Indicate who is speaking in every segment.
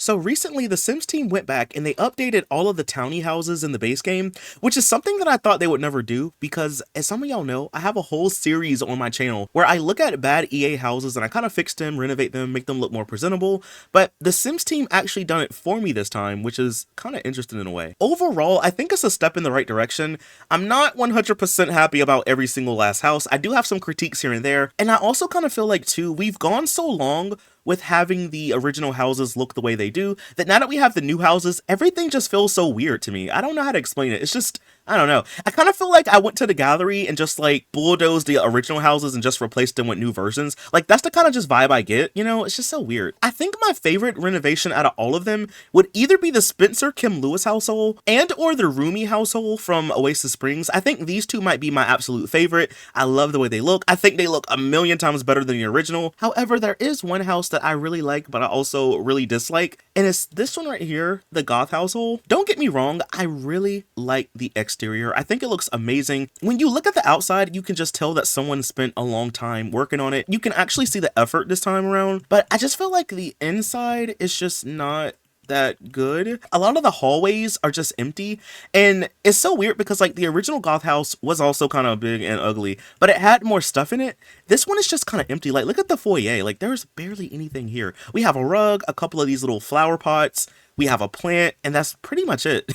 Speaker 1: So recently, the Sims team went back and they updated all of the townie houses in the base game, which is something that I thought they would never do because, as some of y'all know, I have a whole series on my channel where I look at bad EA houses and I kind of fix them, renovate them, make them look more presentable, but the Sims team actually done it for me this time, which is kind of interesting in a way. Overall, I think it's a step in the right direction. I'm not 100% happy about every single last house. I do have some critiques here and there, and I also kind of feel like, too, we've gone so long with having the original houses look the way they do, that now that we have the new houses, everything just feels so weird to me. I don't know how to explain it. It's just, I don't know. I kind of feel like I went to the gallery and just like bulldozed the original houses and just replaced them with new versions. Like that's the kind of just vibe I get, you know? It's just so weird. I think my favorite renovation out of all of them would either be the Spencer Kim Lewis household and or the Roomy household from Oasis Springs. I think these two might be my absolute favorite. I love the way they look. I think they look a million times better than the original. However, there is one house that I really like, but I also really dislike, and it's this one right here, the Goth household. Don't get me wrong, I really like the exterior. I think it looks amazing. When you look at the outside, you can just tell that someone spent a long time working on it. You can actually see the effort this time around, but I just feel like the inside is just not that good. A lot of the hallways are just empty, and it's so weird because like the original Goth house was also kind of big and ugly, but it had more stuff in it. This one is just kind of empty. Like look at the foyer, like there's barely anything here. We have a rug, a couple of these little flower pots, we have a plant, and that's pretty much it.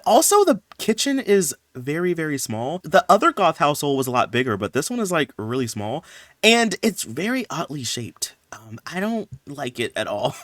Speaker 1: Also, the kitchen is very, very small. The other Goth household was a lot bigger, but this one is like really small, and it's very oddly shaped. I don't like it at all.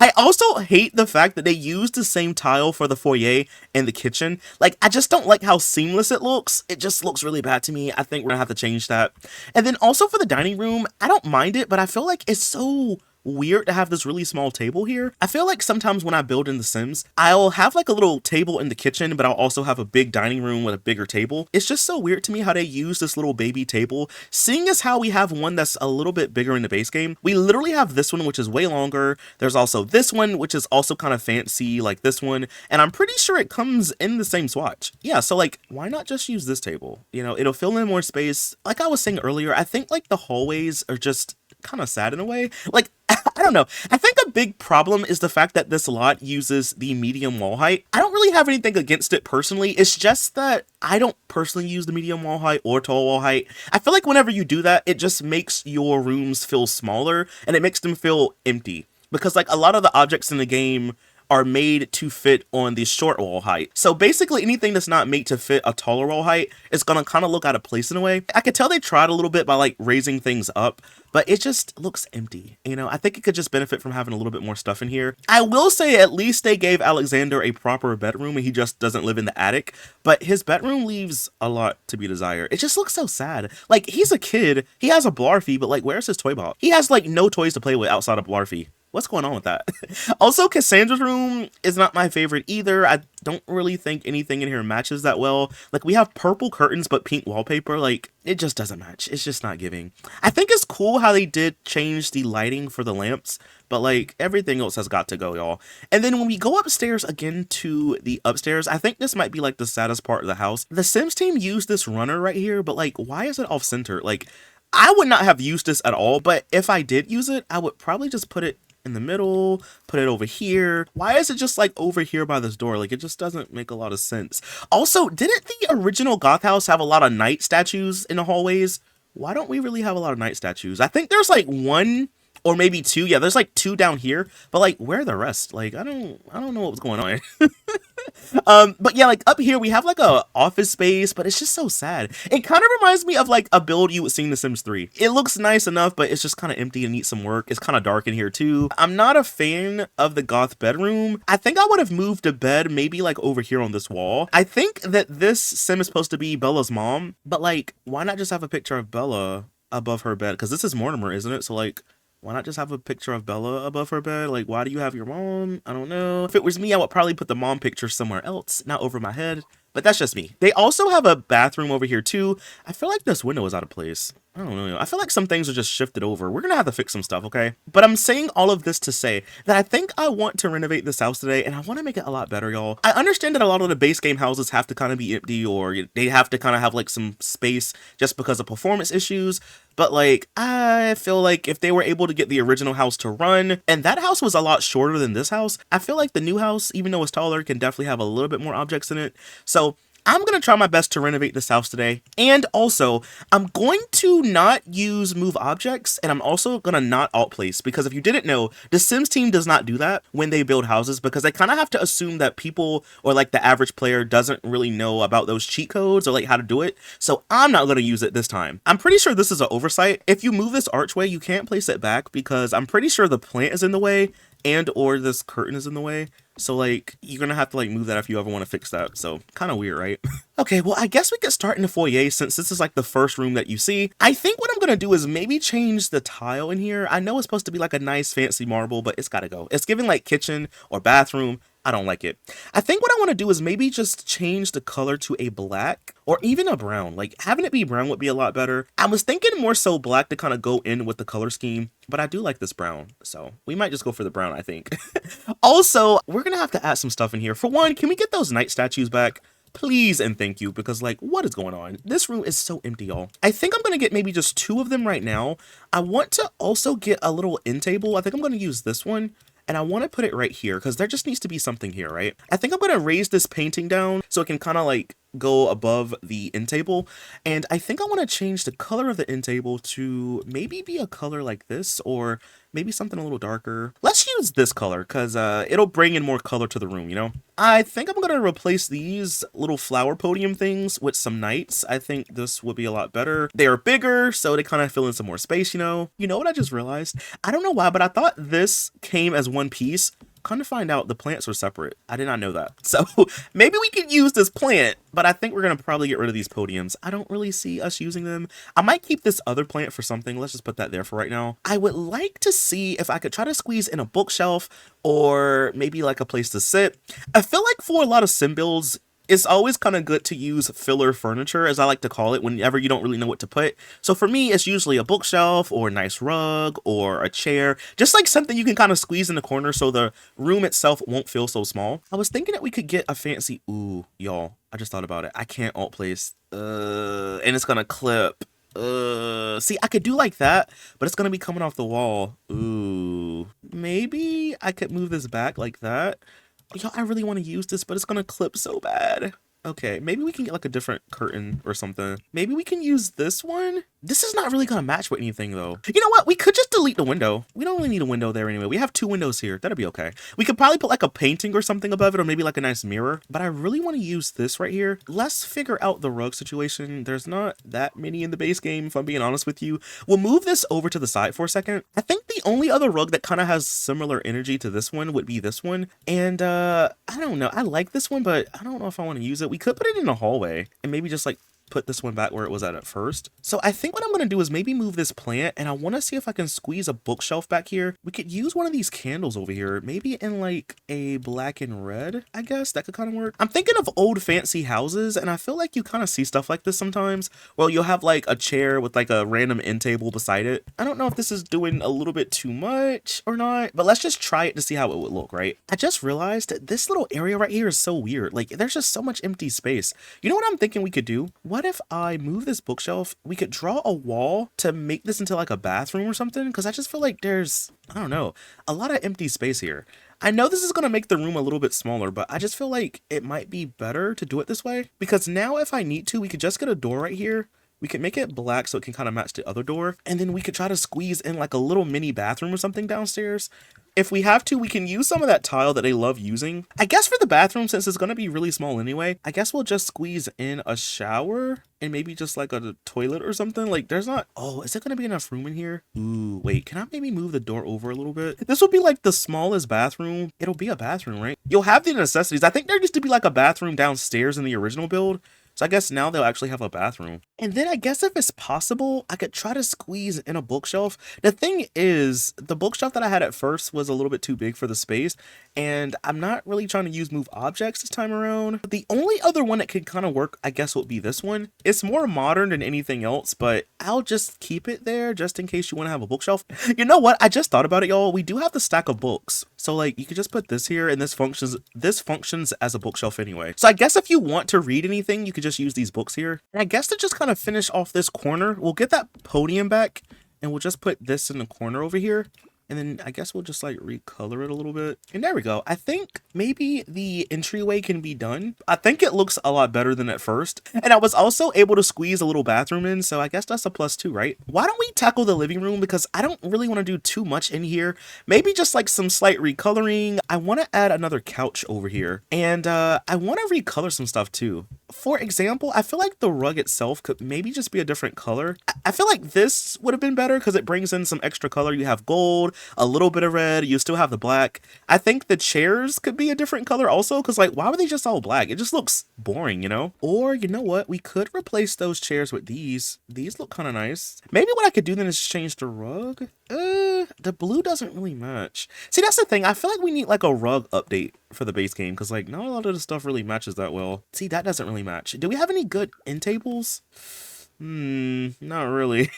Speaker 1: I also hate the fact that they use the same tile for the foyer and the kitchen. Like, I just don't like how seamless it looks. It just looks really bad to me. I think we're gonna have to change that. And then also for the dining room, I don't mind it, but I feel like it's so weird to have this really small table here. I feel like sometimes when I build in The Sims, I'll have like a little table in the kitchen, but I'll also have a big dining room with a bigger table. It's just so weird to me how they use this little baby table, seeing as how we have one that's a little bit bigger in the base game. We literally have this one, which is way longer. There's also this one, which is also kind of fancy like this one, and I'm pretty sure it comes in the same swatch. Yeah, so like, why not just use this table? You know, it'll fill in more space. Like I was saying earlier, I think like the hallways are just kind of sad in a way. Like, I don't know. I think a big problem is the fact that this lot uses the medium wall height. I don't really have anything against it personally. It's just that I don't personally use the medium wall height or tall wall height. I feel like whenever you do that, it just makes your rooms feel smaller and it makes them feel empty. Because like a lot of the objects in the game are made to fit on the short wall height. So basically anything that's not made to fit a taller wall height is gonna kind of look out of place in a way. I could tell they tried a little bit by like raising things up, but it just looks empty. You know, I think it could just benefit from having a little bit more stuff in here. I will say at least they gave Alexander a proper bedroom and he just doesn't live in the attic, but his bedroom leaves a lot to be desired. It just looks so sad. Like he's a kid, he has a Blarfy, but like where's his toy box? He has like no toys to play with outside of Blarfy. What's going on with that? Also, Cassandra's room is not my favorite either. I don't really think anything in here matches that well. Like, we have purple curtains but pink wallpaper. Like, it just doesn't match. It's just not giving. I think it's cool how they did change the lighting for the lamps, but, like, everything else has got to go, y'all. And then when we go upstairs again to the upstairs, I think this might be, like, the saddest part of the house. The Sims team used this runner right here, but, like, why is it off-center? Like, I would not have used this at all, but if I did use it, I would probably just put it in the middle, put it over here. Why is it just like over here by this door? Like it just doesn't make a lot of sense. Also, didn't the original Goth house have a lot of knight statues in the hallways? Why don't we really have a lot of knight statues? I think there's like one or maybe two. Yeah, there's like two down here, but like where are the rest? Like I don't know what was going on. But yeah, like up here we have like a office space, but it's just so sad. It kind of reminds me of like a build you would see in The Sims 3. It looks nice enough, but it's just kind of empty and needs some work. It's kind of dark in here too. I'm not a fan of the Goth bedroom. I think I would have moved a bed maybe like over here on this wall. I think that this Sim is supposed to be Bella's mom, but like why not just have a picture of Bella above her bed? Because this is Mortimer, isn't it? So like why not just have a picture of Bella above her bed? Like, why do you have your mom? I don't know. If it was me, I would probably put the mom picture somewhere else, not over my head. But that's just me. They also have a bathroom over here too. I feel like this window is out of place. I don't know. I feel like some things are just shifted over. We're gonna have to fix some stuff, okay? But I'm saying all of this to say that I think I want to renovate this house today, and I want to make it a lot better, y'all. I understand that a lot of the base game houses have to kind of be empty, or they have to kind of have like some space just because of performance issues. But like, I feel like if they were able to get the original house to run, and that house was a lot shorter than this house, I feel like the new house, even though it's taller, can definitely have a little bit more objects in it. So I'm going to try my best to renovate this house today. And also, I'm going to not use move objects, and I'm also going to not alt place, because if you didn't know, the Sims team does not do that when they build houses, because they kind of have to assume that people, or like the average player, doesn't really know about those cheat codes or like how to do it. So I'm not going to use it this time. I'm pretty sure this is an oversight. If you move this archway, you can't place it back, because I'm pretty sure the plant is in the way, and or this curtain is in the way. So like, you're gonna have to like move that if you ever want to fix that. So kind of weird, right? Okay, well, I guess we could start in the foyer, since this is like the first room that you see. I think what I'm gonna do is maybe change the tile in here. I know it's supposed to be like a nice fancy marble, but it's gotta go. It's giving like kitchen or bathroom. I don't like it. I think what I want to do is maybe just change the color to a black or even a brown. Like, having it be brown would be a lot better. I was thinking more so black to kind of go in with the color scheme, but I do like this brown, so we might just go for the brown, I think. Also, we're gonna have to add some stuff in here. For one, can we get those knight statues back? Please and thank you, because like, what is going on? This room is so empty, y'all. I think I'm gonna get maybe just 2 of them right now. I want to also get a little end table. I think I'm gonna use this one, and I want to put it right here, because there just needs to be something here, right? I think I'm gonna raise this painting down so it can kind of like go above the end table, and I think I want to change the color of the end table to maybe be a color like this, or maybe something a little darker. Let's use this color, because it'll bring in more color to the room, you know? I think I'm gonna replace these little flower podium things with some knights. I think this would be a lot better. They are bigger, so they kind of fill in some more space, you know? You know what I just realized? I don't know why, but I thought this came as one piece. Come to find out, the plants were separate. I did not know that. So maybe we could use this plant, but I think we're going to probably get rid of these podiums. I don't really see us using them. I might keep this other plant for something. Let's just put that there for right now. I would like to see if I could try to squeeze in a bookshelf, or maybe like a place to sit. I feel like for a lot of sim builds, it's always kind of good to use filler furniture, as I like to call it, whenever you don't really know what to put. So for me, it's usually a bookshelf or a nice rug or a chair, just like something you can kind of squeeze in the corner so the room itself won't feel so small. I was thinking that we could get a fancy, ooh, y'all, I just thought about it. I can't alt place, and it's gonna clip. See, I could do like that, but it's gonna be coming off the wall. Ooh, maybe I could move this back like that. Yo, I really want to use this, but it's gonna clip so bad. Okay, maybe we can get like a different curtain or something. Maybe we can use this one. This is not really gonna match with anything though. You know what? We could just delete the window. We don't really need a window there anyway. We have 2 windows here. That'll be okay. We could probably put like a painting or something above it, or maybe like a nice mirror. But I really want to use this right here. Let's figure out the rug situation. There's not that many in the base game, if I'm being honest with you. We'll move this over to the side for a second. I think the only other rug that kind of has similar energy to this one would be this one. And I don't know. I like this one, but I don't know if I want to use it. We could put it in the hallway and maybe just like put this one back where it was at first. So I think what I'm going to do is maybe move this plant, and I want to see if I can squeeze a bookshelf back here. We could use one of these candles over here, maybe in like a black and red. I guess that could kind of work. I'm thinking of old fancy houses, and I feel like you kind of see stuff like this sometimes. Well, you'll have like a chair with like a random end table beside it. I don't know if this is doing a little bit too much or not, but let's just try it to see how it would look, right? I just realized that this little area right here is so weird. Like, there's just so much empty space. You know what I'm thinking we could do? What if I move this bookshelf? We could draw a wall to make this into like a bathroom or something, because I just feel like there's, I don't know, a lot of empty space here. I know this is going to make the room a little bit smaller, but I just feel like it might be better to do it this way, because now if I need to, we could just get a door right here. We could make it black so it can kind of match the other door, and then we could try to squeeze in like a little mini bathroom or something downstairs. If we have to, we can use some of that tile that they love using. I guess for the bathroom, since it's going to be really small anyway, I guess we'll just squeeze in a shower and maybe just like a toilet or something. Like, there's not, oh, is there going to be enough room in here? Ooh, wait, can I maybe move the door over a little bit? This will be like the smallest bathroom. It'll be a bathroom, right? You'll have the necessities. I think there used to be like a bathroom downstairs in the original build. So I guess now they'll actually have a bathroom. And then I guess if it's possible, I could try to squeeze in a bookshelf. The thing is, the bookshelf that I had at first was a little bit too big for the space. and I'm not really trying to use move objects this time around. The only other one that could kind of work, I guess, would be this one. It's more modern than anything else, but I'll just keep it there just in case you want to have a bookshelf. You know what? I just thought about it, y'all. We do have the stack of books. So like you could just put this here and this functions as a bookshelf anyway. So I guess if you want to read anything, you could just use these books here. And I guess to just kind of finish off this corner, we'll get that podium back and we'll just put this in the corner over here. And then I guess we'll just like recolor it a little bit. And there we go. I think maybe the entryway can be done. I think it looks a lot better than at first. And I was also able to squeeze a little bathroom in. So I guess that's a +2, right? Why don't we tackle the living room? Because I don't really want to do too much in here. Maybe just like some slight recoloring. I want to add another couch over here. And I want to recolor some stuff too. For example, I feel like the rug itself could maybe just be a different color. I feel like this would have been better because it brings in some extra color. You have gold, a little bit of red, you still have the black. I think the chairs could be a different color also, because like, why were they just all black? It just looks boring, you know? Or you know what? We could replace those chairs with these. These look kind of nice. Maybe what I could do then is change the rug. The blue doesn't really match. See, that's the thing. I feel like we need like a rug update for the base game, because like not a lot of the stuff really matches that well. See, that doesn't really match. Do we have any good end tables? Not really.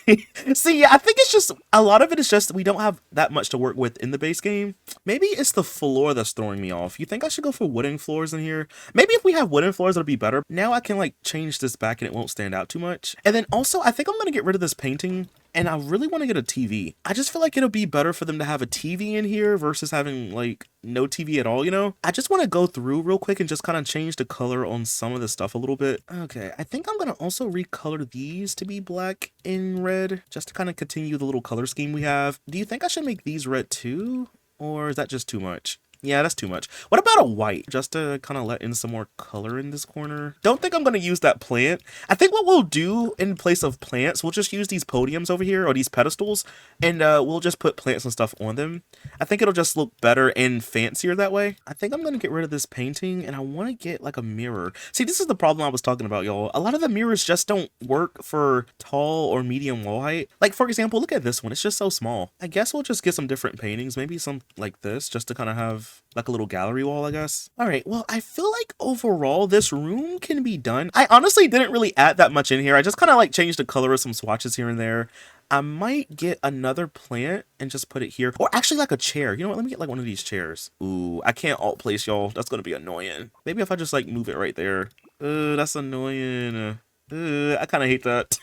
Speaker 1: See, I think it's just a lot of it is just we don't have that much to work with in the base game. Maybe it's the floor that's throwing me off. You think I should go for wooden floors in here? Maybe if we have wooden floors, it'll be better. Now I can like change this back and it won't stand out too much. And then also, I think I'm gonna get rid of this painting. And I really want to get a TV. I just feel like it'll be better for them to have a TV in here versus having like no TV at all, you know? I just want to go through real quick and just kind of change the color on some of the stuff a little bit. Okay, I think I'm going to also recolor these to be black and red just to kind of continue the little color scheme we have. Do you think I should make these red too? Or is that just too much? Yeah, that's too much. What about a white? Just to kind of let in some more color in this corner. Don't think I'm going to use that plant. I think what we'll do in place of plants, we'll just use these podiums over here, or these pedestals, and we'll just put plants and stuff on them. I think it'll just look better and fancier that way. I think I'm going to get rid of this painting, and I want to get like a mirror. See, this is the problem I was talking about, y'all. A lot of the mirrors just don't work for tall or medium wall height. Like, for example, look at this one. It's just so small. I guess we'll just get some different paintings, maybe some like this, just to kind of have like a little gallery wall, I guess. All right, well, I feel like overall this room can be done. I honestly didn't really add that much in here. I just kind of like changed the color of some swatches here and there. I might get another plant and just put it here. Or actually like a chair. You know what? Let me get like one of these chairs. Ooh, I can't alt place, y'all. That's going to be annoying. Maybe if I just like move it right there. That's annoying. I kind of hate that.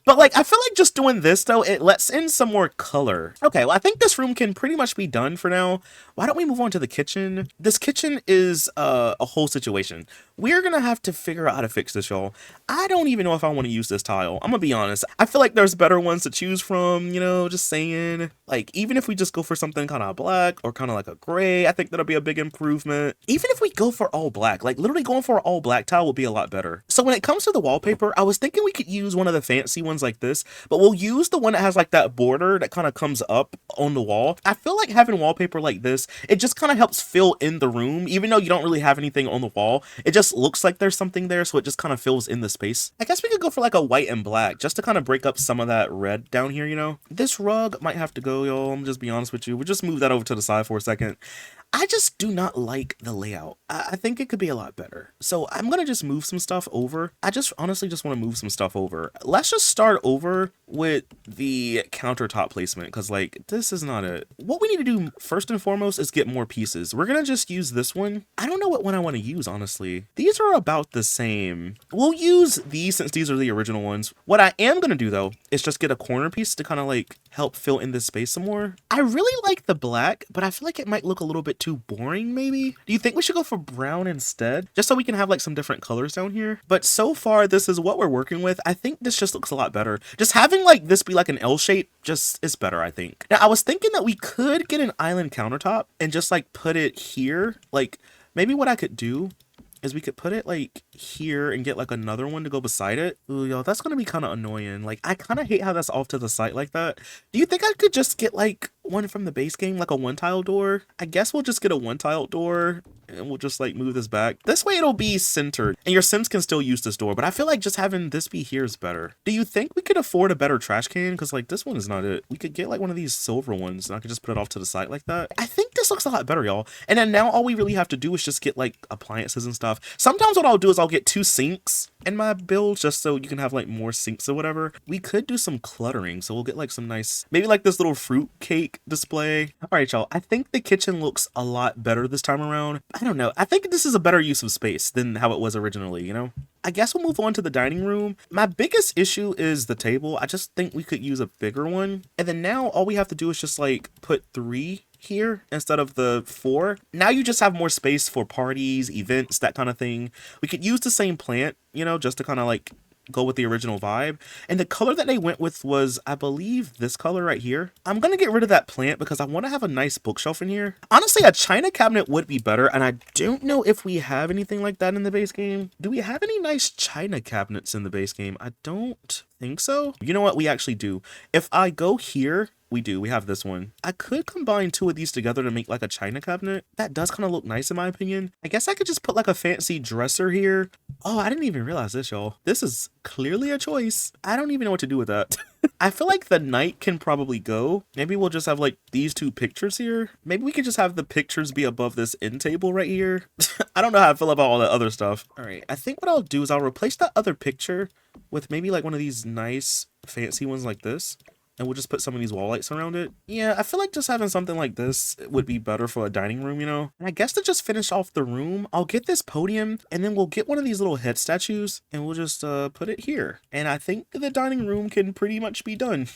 Speaker 1: But like, I feel like just doing this though, it lets in some more color. Okay, well, I think this room can pretty much be done for now. Why don't we move on to the kitchen? This kitchen is a whole situation. We're gonna have to figure out how to fix this, y'all. I don't even know if I want to use this tile. I'm gonna be honest. I feel like there's better ones to choose from, you know, just saying. Like, even if we just go for something kind of black or kind of like a gray, I think that'll be a big improvement. Even if we go for all black, like literally going for all black tile would be a lot better. So when it comes to the wallpaper, I was thinking we could use one of the fancy ones like this, but we'll use the one that has like that border that kind of comes up on the wall. I feel like having wallpaper like this, it just kind of helps fill in the room, even though you don't really have anything on the wall. It just looks like there's something there, so it just kind of fills in the space. I guess we could go for like a white and black just to kind of break up some of that red down here, you know? This rug might have to go, y'all. I'm just be honest with you. We'll just move that over to the side for a second. I just do not like the layout. I think it could be a lot better. So I'm going to just move some stuff over. I just honestly just want to move some stuff over. Let's just start over with the countertop placement, because like this is not it. What we need to do first and foremost is get more pieces. We're going to just use this one. I don't know what one I want to use, honestly. These are about the same. We'll use these since these are the original ones. What I am going to do though is just get a corner piece to kind of like help fill in this space some more. I really like the black, but I feel like it might look a little bit too boring maybe. Do you think we should go for brown instead? Just so we can have like some different colors down here. But so far this is what we're working with. I think this just looks a lot better. Just having like this be like an L shape just is better, I think. Now I was thinking that we could get an island countertop and just like put it here. Like maybe what I could do is we could put it like here and get like another one to go beside it. Ooh, y'all, that's gonna be kind of annoying. Like, I kind of hate how that's off to the side like that. Do you think I could just get like one from the base game, like a one tile door? I guess we'll just get a one tile door and we'll just like move this back. This way it'll be centered and your Sims can still use this door, but I feel like just having this be here is better. Do you think we could afford a better trash can? Because like this one is not it. We could get like one of these silver ones and I could just put it off to the side like that. I think this this looks a lot better, y'all. And then now all we really have to do is just get like appliances and stuff. Sometimes what I'll do is I'll get 2 sinks in my build just so you can have like more sinks or whatever. We could do some cluttering, so we'll get like some nice, maybe like this little fruit cake display. All right, y'all, I think the kitchen looks a lot better this time around. I don't know, I think this is a better use of space than how it was originally, you know? I guess we'll move on to the dining room. My biggest issue is the table. I just think we could use a bigger one. And then now all we have to do is just like put 3 here instead of the 4. Now you just have more space for parties, events, that kind of thing. We could use the same plant, you know, just to kind of like go with the original vibe. And the color that they went with was, I believe, this color right here. I'm gonna get rid of that plant because I want to have a nice bookshelf in here. Honestly, a china cabinet would be better, and I don't know if we have anything like that in the base game. Do we have any nice china cabinets in the base game? I don't think so. You know what? We actually do. If I go here, we do. We have this one. I could combine 2 of these together to make like a china cabinet. That does kind of look nice in my opinion. I guess I could just put like a fancy dresser here. Oh, I didn't even realize this, y'all. This is clearly a choice. I don't even know what to do with that. I feel like the night can probably go. Maybe we'll just have like these 2 pictures here. Maybe we could just have the pictures be above this end table right here. I don't know how I feel about all that other stuff. All right, I think what I'll do is I'll replace that other picture with maybe like one of these nice fancy ones like this. And we'll just put some of these wall lights around it. Yeah, I feel like just having something like this would be better for a dining room, you know? And I guess to just finish off the room, I'll get this podium and then we'll get one of these little head statues and we'll just put it here. And I think the dining room can pretty much be done.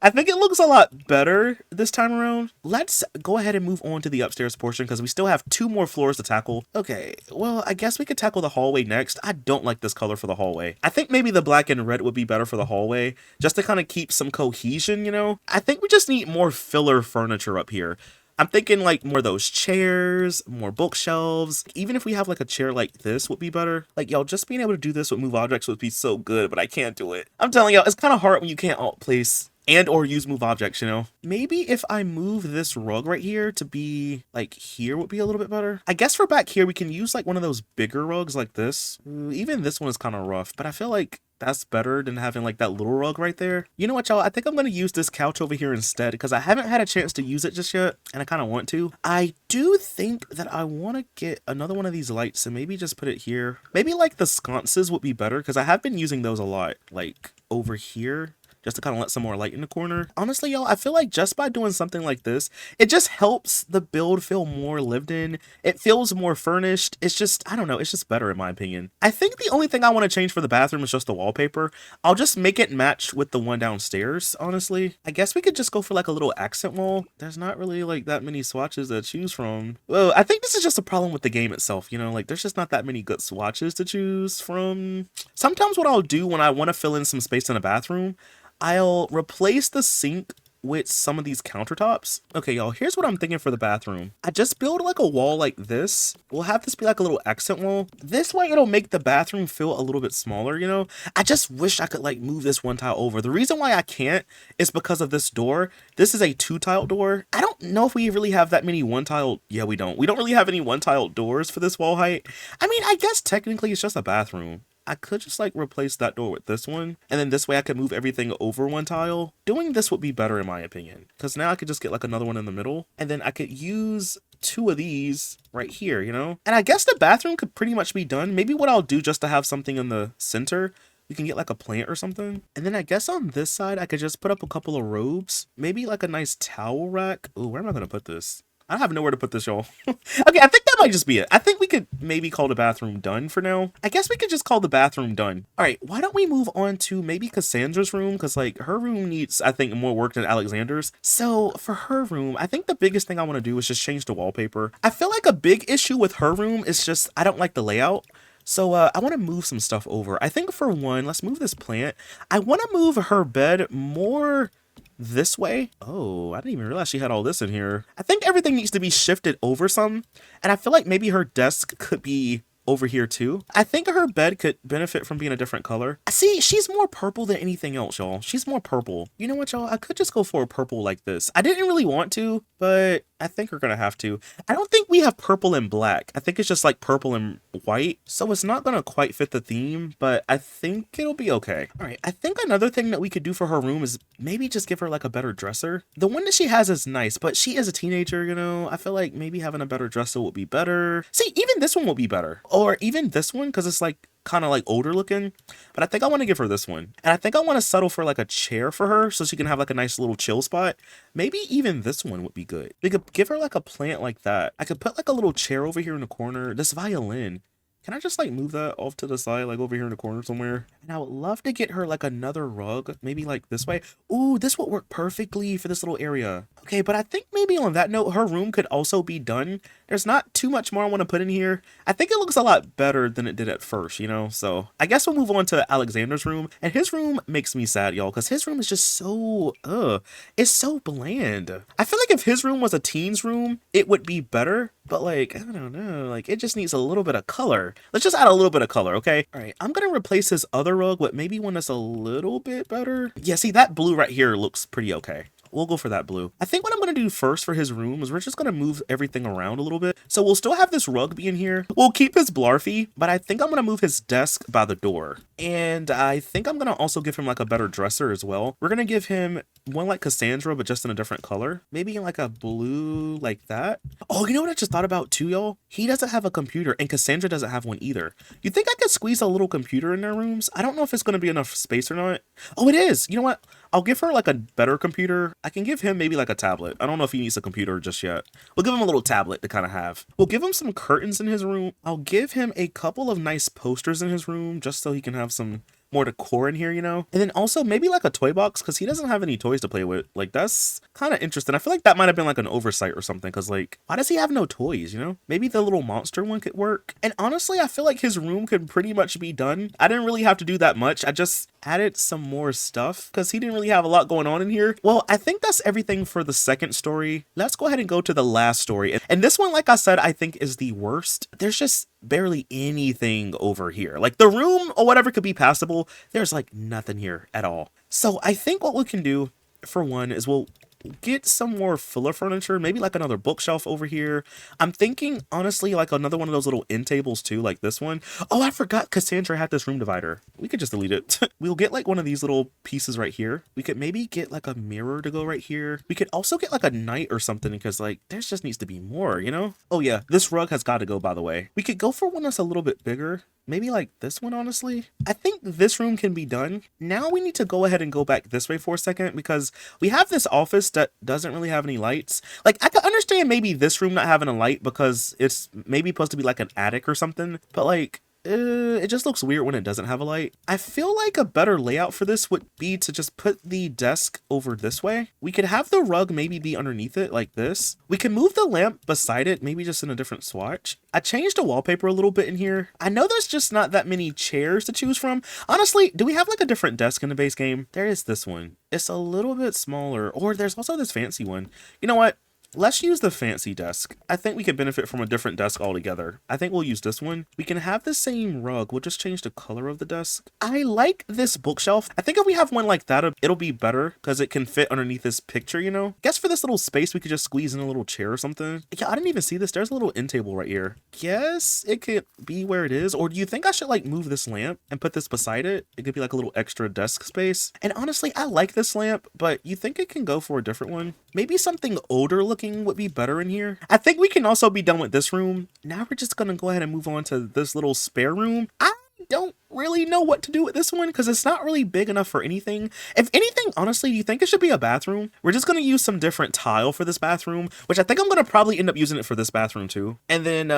Speaker 1: I think it looks a lot better this time around. Let's go ahead and move on to the upstairs portion because we still have 2 more floors to tackle. Okay, well, I guess we could tackle the hallway next. I don't like this color for the hallway. I think maybe the black and red would be better for the hallway just to kind of keep some cohesion. You know, I think we just need more filler furniture up here. I'm thinking like more of those chairs, more bookshelves. Even if we have like a chair like this would be better. Like, y'all, just being able to do this with move objects would be so good, but I can't do it. I'm telling y'all, it's kind of hard when you can't alt place and or use move objects, you know? Maybe if I move this rug right here to be like here would be a little bit better. I guess for back here, we can use like one of those bigger rugs like this. Even this one is kind of rough, but I feel like that's better than having like that little rug right there. You know what, y'all? I think I'm going to use this couch over here instead because I haven't had a chance to use it just yet and I kind of want to. I do think that I want to get another one of these lights and maybe just put it here. Maybe like the sconces would be better because I have been using those a lot, like over here, just to kind of let some more light in the corner. Honestly, y'all, I feel like just by doing something like this, it just helps the build feel more lived in. It feels more furnished. It's just, I don't know, it's just better in my opinion. I think the only thing I want to change for the bathroom is just the wallpaper. I'll just make it match with the one downstairs, honestly. I guess we could just go for like a little accent wall. There's not really like that many swatches to choose from. Well, I think this is just a problem with the game itself, you know, like there's just not that many good swatches to choose from. Sometimes what I'll do when I want to fill in some space in a bathroom, I'll replace the sink with some of these countertops. Okay, y'all, here's what I'm thinking for the bathroom. I just build like a wall like this. We'll have this be like a little accent wall. This way it'll make the bathroom feel a little bit smaller, you know? I just wish I could like move this one tile over. The reason why I can't is because of this door. This is a 2-tile door. I don't know if we really have that many 1-tile. Yeah, we don't. We don't really have any 1-tile doors for this wall height. I mean, I guess technically it's just a bathroom. I could just like replace that door with this one. And then this way I could move everything over 1 tile. Doing this would be better in my opinion. Because now I could just get like another one in the middle. And then I could use 2 of these right here, you know? And I guess the bathroom could pretty much be done. Maybe what I'll do just to have something in the center, we can get like a plant or something. And then I guess on this side, I could just put up a couple of robes. Maybe like a nice towel rack. Ooh, where am I going to put this? I have nowhere to put this, y'all. Okay, I think that might just be it. I think we could maybe call the bathroom done for now. I guess we could just call the bathroom done. All right, why don't we move on to maybe Cassandra's room? Because, like, her room needs, I think, more work than Alexander's. So, for her room, I think the biggest thing I want to do is just change the wallpaper. I feel like a big issue with her room is just, I don't like the layout. So I want to move some stuff over. I think for one, let's move this plant. I want to move her bed more this way. Oh, I didn't even realize she had all this in here. I think everything needs to be shifted over some. And I feel like maybe her desk could be over here too. I think her bed could benefit from being a different color. See, she's more purple than anything else, y'all. She's more purple. You know what, y'all? I could just go for a purple like this. I didn't really want to, but I think we're gonna have to. I don't think we have purple and black. I think it's just like purple and white. So it's not gonna quite fit the theme, but I think it'll be okay. All right, I think another thing that we could do for her room is maybe just give her like a better dresser. The one that she has is nice, but she is a teenager, you know? I feel like maybe having a better dresser would be better. See, even this one will be better. Or even this one, because it's like kind of like older looking, but I think I want to give her this one. And I think I want to settle for like a chair for her so she can have like a nice little chill spot. Maybe even this one would be good. We could give her like a plant like that. I could put like a little chair over here in the corner. This violin, can I just like move that off to the side, like over here in the corner somewhere? And I would love to get her like another rug, maybe like this way. Ooh, this would work perfectly for this little area. Okay, but I think maybe on that note, her room could also be done. There's not too much more I want to put in here. I think it looks a lot better than it did at first, you know? So I guess we'll move on to Alexander's room. And his room makes me sad, y'all, because his room is just so, it's so bland. I feel like if his room was a teen's room, it would be better. But like, I don't know, like it just needs a little bit of color. Let's just add a little bit of color, okay? All right, I'm gonna replace his other rug with maybe one that's a little bit better. Yeah, see, that blue right here looks pretty okay. We'll go for that blue. I think what I'm going to do first for his room is we're just going to move everything around a little bit. So we'll still have this rug be in here. We'll keep his Blarfy, but I think I'm going to move his desk by the door. And I think I'm going to also give him like a better dresser as well. We're going to give him one like Cassandra, but just in a different color. Maybe like a blue like that. Oh, you know what I just thought about too, y'all? He doesn't have a computer and Cassandra doesn't have one either. You think I could squeeze a little computer in their rooms? I don't know if it's going to be enough space or not. Oh, it is. You know what? I'll give her like a better computer. I can give him maybe like a tablet. I don't know if he needs a computer just yet. We'll give him a little tablet to kind of have. We'll give him some curtains in his room. I'll give him a couple of nice posters in his room just so he can have some more decor in here, you know? And then also maybe like a toy box because he doesn't have any toys to play with. Like that's kind of interesting. I feel like that might have been like an oversight or something because like, why does he have no toys, you know? Maybe the little monster one could work. And honestly, I feel like his room could pretty much be done. I didn't really have to do that much. I just added some more stuff because he didn't really have a lot going on in here. Well, I think that's everything for the second story. Let's go ahead and go to the last story. And this one, like I said, I think is the worst. There's just barely anything over here. Like the room or whatever could be passable. There's like nothing here at all. So I think what we can do for one is we'll get some more filler furniture, maybe like another bookshelf over here. I'm thinking honestly like another one of those little end tables too, like this one. Oh, I forgot Cassandra had this room divider. We could just delete it. We'll get like one of these little pieces right here. We could maybe get like a mirror to go right here. We could also get like a night or something because like there's just needs to be more, you know? Oh yeah, this rug has got to go, by the way. We could go for one that's a little bit bigger. Maybe like this one, honestly. I think this room can be done. Now we need to go ahead and go back this way for a second because we have this office that doesn't really have any lights. Like I could understand maybe this room not having a light because it's maybe supposed to be like an attic or something. But like, it just looks weird when it doesn't have a light. I feel like a better layout for this would be to just put the desk over this way. We could have the rug maybe be underneath it like this. We can move the lamp beside it, maybe just in a different swatch. I changed the wallpaper a little bit in here. I know there's just not that many chairs to choose from. Honestly, do we have like a different desk in the base game? There is this one. It's a little bit smaller, or there's also this fancy one. You know what? Let's use the fancy desk. I think we could benefit from a different desk altogether. I think we'll use this one. We can have the same rug. We'll just change the color of the desk. I like this bookshelf. I think if we have one like that, it'll be better because it can fit underneath this picture, you know? Guess for this little space, we could just squeeze in a little chair or something. Yeah, I didn't even see this. There's a little end table right here. Guess it could be where it is. Or do you think I should like move this lamp and put this beside it? It could be like a little extra desk space. And honestly, I like this lamp, but you think it can go for a different one? Maybe something older looking would be better in here. I think we can also be done with this room. Now we're just gonna go ahead and move on to this little spare room. I don't really know what to do with this one because it's not really big enough for anything. If anything, honestly, do you think it should be a bathroom? We're just gonna use some different tile for this bathroom, which I think I'm gonna probably end up using it for this bathroom too. And then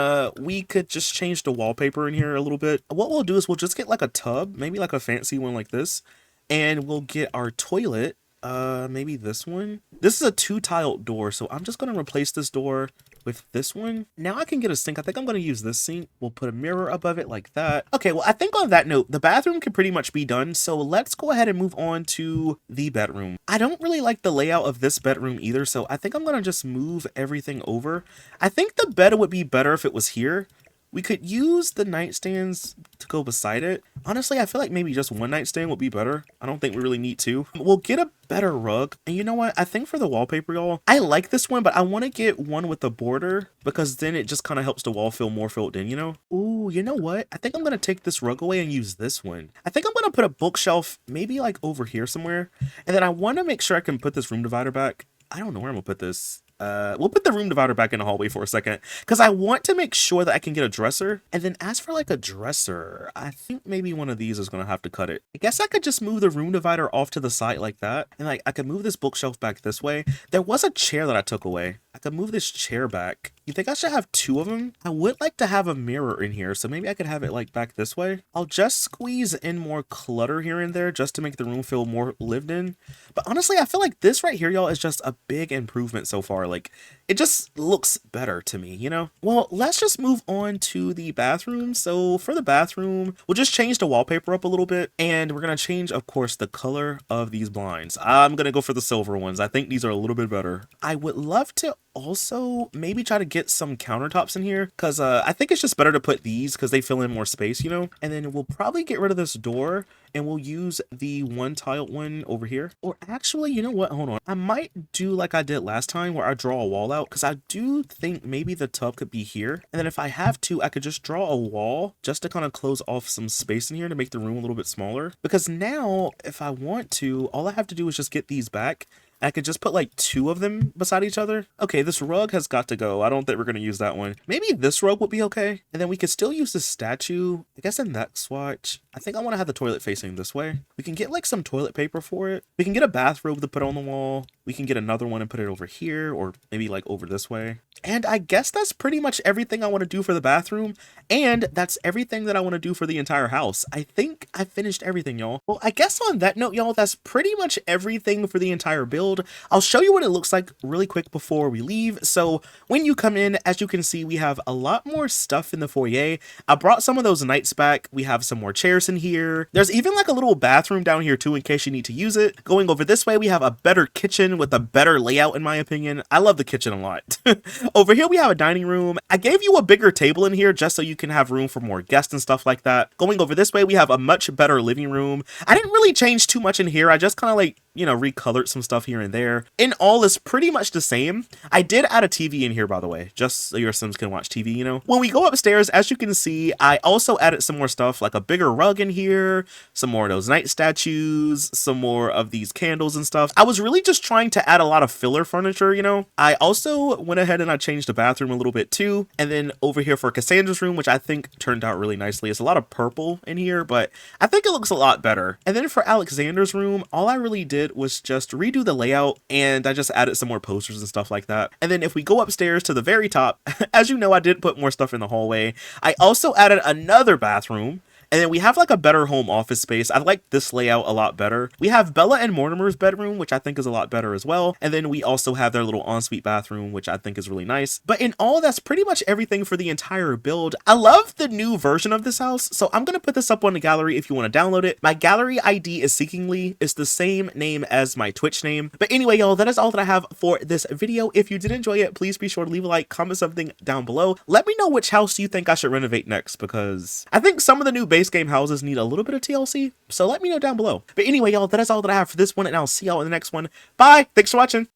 Speaker 1: we could just change the wallpaper in here a little bit. What we'll do is we'll just get like a tub, maybe like a fancy one like this, and we'll get our toilet. Maybe this one. This is a 2-tiled door, so I'm just gonna replace this door with this one. Now I can get a sink. I think I'm gonna use this sink. We'll put a mirror above it like that. Okay, well, I think on that note, the bathroom can pretty much be done, so let's go ahead and move on to the bedroom. I don't really like the layout of this bedroom either, so I think I'm gonna just move everything over. I think the bed would be better if it was here, We could use the nightstands to go beside it. Honestly, I feel like maybe just one nightstand would be better. I don't think we really need two. We'll get a better rug. And you know what? I think for the wallpaper, y'all, I like this one, but I want to get one with a border because then it just kind of helps the wall feel more filled in, you know? Ooh, you know what? I think I'm going to take this rug away and use this one. I think I'm going to put a bookshelf maybe like over here somewhere. And then I want to make sure I can put this room divider back. I don't know where I'm going to put this. We'll put the room divider back in the hallway for a second because I want to make sure that I can get a dresser. And then as for like a dresser, I think maybe one of these is going to have to cut it. I guess I could just move the room divider off to the side like that. And like I could move this bookshelf back this way. There was a chair that I took away. I could move this chair back. You think I should have two of them? I would like to have a mirror in here, so maybe I could have it like back this way. I'll just squeeze in more clutter here and there just to make the room feel more lived in. But honestly, I feel like this right here, y'all, is just a big improvement so far. Like, it just looks better to me, you know? Well, let's just move on to the bathroom. So for the bathroom, we'll just change the wallpaper up a little bit, and we're gonna change, of course, the color of these blinds. I'm gonna go for the silver ones. I think these are a little bit better. I would love to also maybe try to get some countertops in here because I think it's just better to put these because they fill in more space, you know? And then we'll probably get rid of this door and we'll use the one tiled one over here. Or actually, you know what? Hold on. I might do like I did last time where I draw a wall out because I do think maybe the tub could be here. And then if I have to, I could just draw a wall just to kind of close off some space in here to make the room a little bit smaller. Because now if I want to, all I have to do is just get these back. I could just put like two of them beside each other. Okay, this rug has got to go. I don't think we're going to use that one. Maybe this rug would be okay. And then we could still use this statue. I guess in that swatch, I think I want to have the toilet facing this way. We can get like some toilet paper for it. We can get a bathrobe to put on the wall. We can get another one and put it over here or maybe like over this way. And I guess that's pretty much everything I want to do for the bathroom. And that's everything that I want to do for the entire house. I think I finished everything, y'all. Well, I guess on that note, y'all, that's pretty much everything for the entire build. I'll show you what it looks like really quick before we leave. So when you come in, as you can see, we have a lot more stuff in the foyer. I brought some of those nights back. We have some more chairs in here. There's even like a little bathroom down here too in case you need to use it. Going over this way, we have a better kitchen with a better layout in my opinion. I love the kitchen a lot. Over here, we have a dining room. I gave you a bigger table in here just so you can have room for more guests and stuff like that. Going over this way, we have a much better living room. I didn't really change too much in here. I just kind of like, you know, recolored some stuff here and there. In all, it's pretty much the same. I did add a TV in here, by the way, just so your Sims can watch TV, you know? When we go upstairs, as you can see, I also added some more stuff, like a bigger rug in here, some more of those night statues, some more of these candles and stuff. I was really just trying to add a lot of filler furniture, you know? I also went ahead and I changed the bathroom a little bit too. And then over here for Cassandra's room, which I think turned out really nicely. It's a lot of purple in here, but I think it looks a lot better. And then for Alexander's room, all I really did was just redo the layout and I just added some more posters and stuff like that. And then if we go upstairs to the very top, as you know, I did put more stuff in the hallway. I also added another bathroom. And then we have like a better home office space. I like this layout a lot better. We have Bella and Mortimer's bedroom, which I think is a lot better as well. And then we also have their little ensuite bathroom, which I think is really nice. But in all, that's pretty much everything for the entire build. I love the new version of this house. So I'm going to put this up on the gallery if you want to download it. My gallery ID is Seeckingly. It's the same name as my Twitch name. But anyway, y'all, that is all that I have for this video. If you did enjoy it, please be sure to leave a like, comment something down below. Let me know which house you think I should renovate next because I think some of the new base game houses need a little bit of TLC, so let me know down below. But anyway, y'all, that is all that I have for this one, and I'll see y'all in the next one. Bye! Thanks for watching!